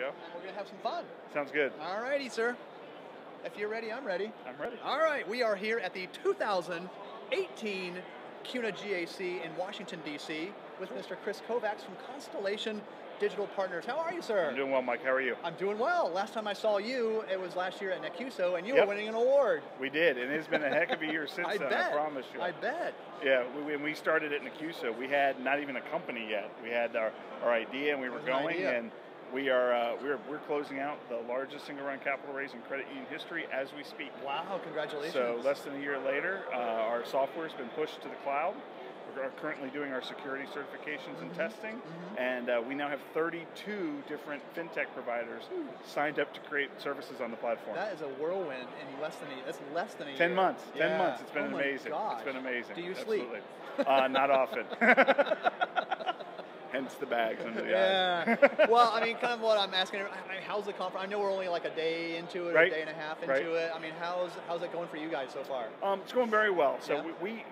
Joe. And we're going to have some fun. Sounds good. All righty, sir. If you're ready, I'm ready. I'm ready. All right, we are here at the 2018 CUNA GAC in Washington, D.C. with Mr. Chris Kovacs from Constellation Digital Partners. How are you, sir? I'm doing well, Mike. How are you? I'm doing well. Last time I saw you, it was last year at NECUSO, and you were winning an award. We did, and it's been a heck of a year since then, I promise you. I bet. Yeah, when we started at NECUSO, we had not even a company yet. We had our idea, and we were going, and we're closing out the largest single-run capital raise in credit union history as we speak. Wow, congratulations. So less than a year later, our software has been pushed to the cloud. We're currently doing our security certifications and testing, and we now have 32 different fintech providers signed up to create services on the platform. That is a whirlwind in less than a year. 10 months. 10 months. It's been amazing. Gosh. It's been amazing. Do you Absolutely. sleep? Not often. Hence the bags under the eyes. Well, I mean, kind of what I'm asking, how's the conference? I know we're only like a day into it, or a day and a half into it. I mean, how's it going for you guys so far? It's going very well. So we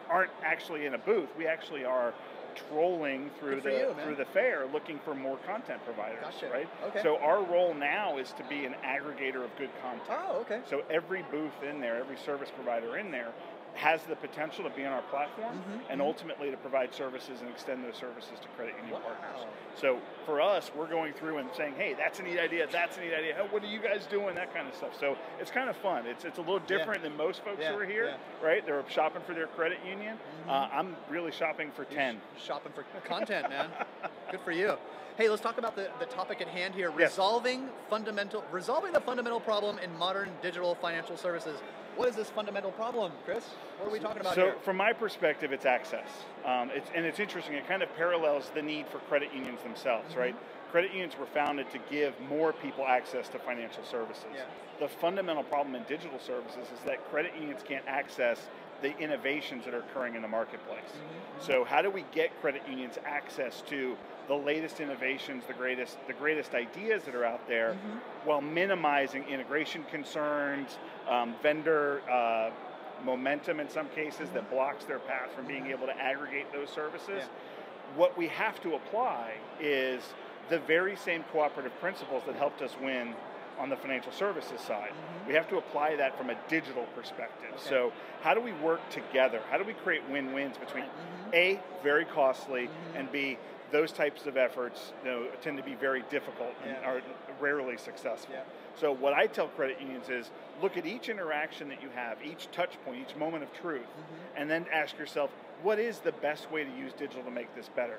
aren't actually in a booth. We actually are trolling through the fair looking for more content providers. Gotcha. Right? Okay. So our role now is to be an aggregator of good content. Oh, okay. So every booth in there, every service provider in there has the potential to be on our platform and ultimately to provide services and extend those services to credit union partners. So for us, we're going through and saying, hey, that's a neat idea, that's a neat idea, what are you guys doing, that kind of stuff. So it's kind of fun. It's a little different than most folks who are here, right? They're shopping for their credit union. I'm really shopping for 10. Shopping for content, man. Good for you. Hey, let's talk about the topic at hand here, resolving the fundamental problem in modern digital financial services. What is this fundamental problem, Chris? What are we talking about here? So from my perspective, it's access. It's interesting. It kind of parallels the need for credit unions themselves, right? Credit unions were founded to give more people access to financial services. The fundamental problem in digital services is that credit unions can't access the innovations that are occurring in the marketplace. So how do we get credit unions access to the latest innovations, the greatest ideas that are out there, while minimizing integration concerns, vendor momentum in some cases that blocks their path from being able to aggregate those services? What we have to apply is the very same cooperative principles that helped us win on the financial services side. We have to apply that from a digital perspective. So how do we work together? How do we create win-wins between A, very costly, and B, those types of efforts tend to be very difficult and are rarely successful. So what I tell credit unions is, look at each interaction that you have, each touch point, each moment of truth, and then ask yourself, what is the best way to use digital to make this better?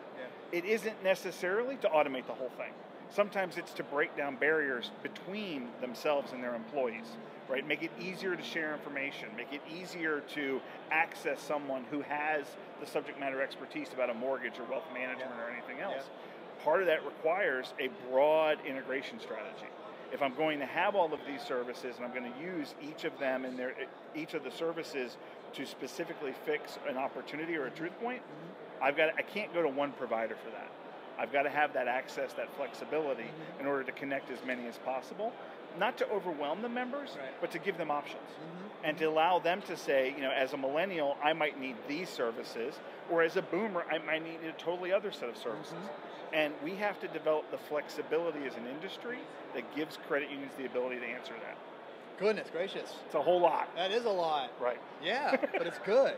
It isn't necessarily to automate the whole thing. Sometimes it's to break down barriers between themselves and their employees, right? Make it easier to share information, make it easier to access someone who has the subject matter expertise about a mortgage or wealth management or anything else. Part of that requires a broad integration strategy. If I'm going to have all of these services and I'm going to use each of them and each of the services to specifically fix an opportunity or a truth point, I can't go to one provider for that. I've got to have that access, that flexibility in order to connect as many as possible. Not to overwhelm the members, but to give them options. And to allow them to say, as a millennial, I might need these services, or as a boomer, I might need a totally other set of services. And we have to develop the flexibility as an industry that gives credit unions the ability to answer that. Goodness gracious. It's a whole lot. That is a lot. Right. Yeah, but it's good.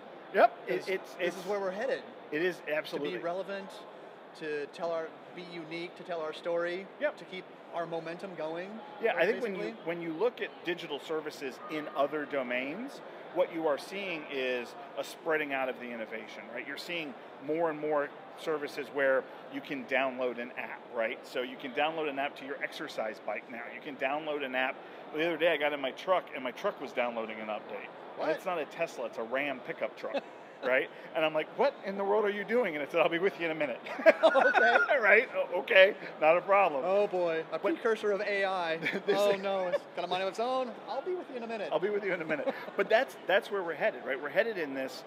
This is where we're headed. It is, absolutely. To be relevant, to be unique, to tell our story, to keep our momentum going. Yeah, I think when you look at digital services in other domains, what you are seeing is a spreading out of the innovation, right? You're seeing more and more services where you can download an app, right? So you can download an app to your exercise bike now. You can download an app. The other day I got in my truck and my truck was downloading an update. And it's not a Tesla, it's a Ram pickup truck. Right? And I'm like, what in the world are you doing? And it said, I'll be with you in a minute. Okay. Right? Okay, not a problem. Oh boy, a precursor of AI. Oh no, it's got a mind of its own. I'll be with you in a minute. I'll be with you in a minute. But that's where we're headed, right? We're headed in this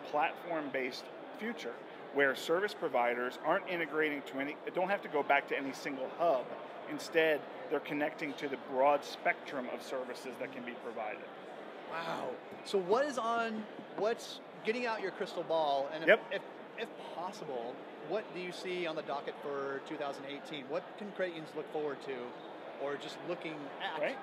platform-based future where service providers aren't integrating don't have to go back to any single hub. Instead, they're connecting to the broad spectrum of services that can be provided. Wow. So what's getting out your crystal ball, and if possible, what do you see on the docket for 2018? What can credit unions look forward to, or just looking at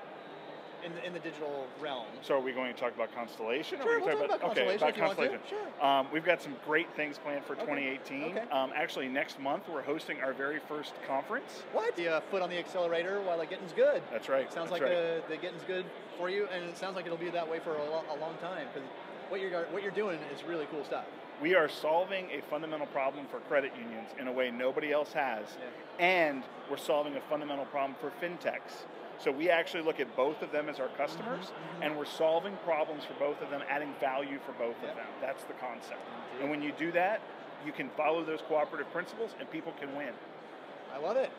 in the digital realm? So are we going to talk about Constellation? Sure, we'll talk about Constellation if you want to. Sure. We've got some great things planned for 2018. Actually, next month we're hosting our very first conference. What? The foot on the accelerator while the getting's good. That's right. Sounds like the getting's good for you, and it sounds like it'll be that way for a long time, because what you're doing is really cool stuff. We are solving a fundamental problem for credit unions in a way nobody else has, and we're solving a fundamental problem for fintechs. So we actually look at both of them as our customers, and we're solving problems for both of them, adding value for both of them. That's the concept. And when you do that, you can follow those cooperative principles, and people can win. I love it.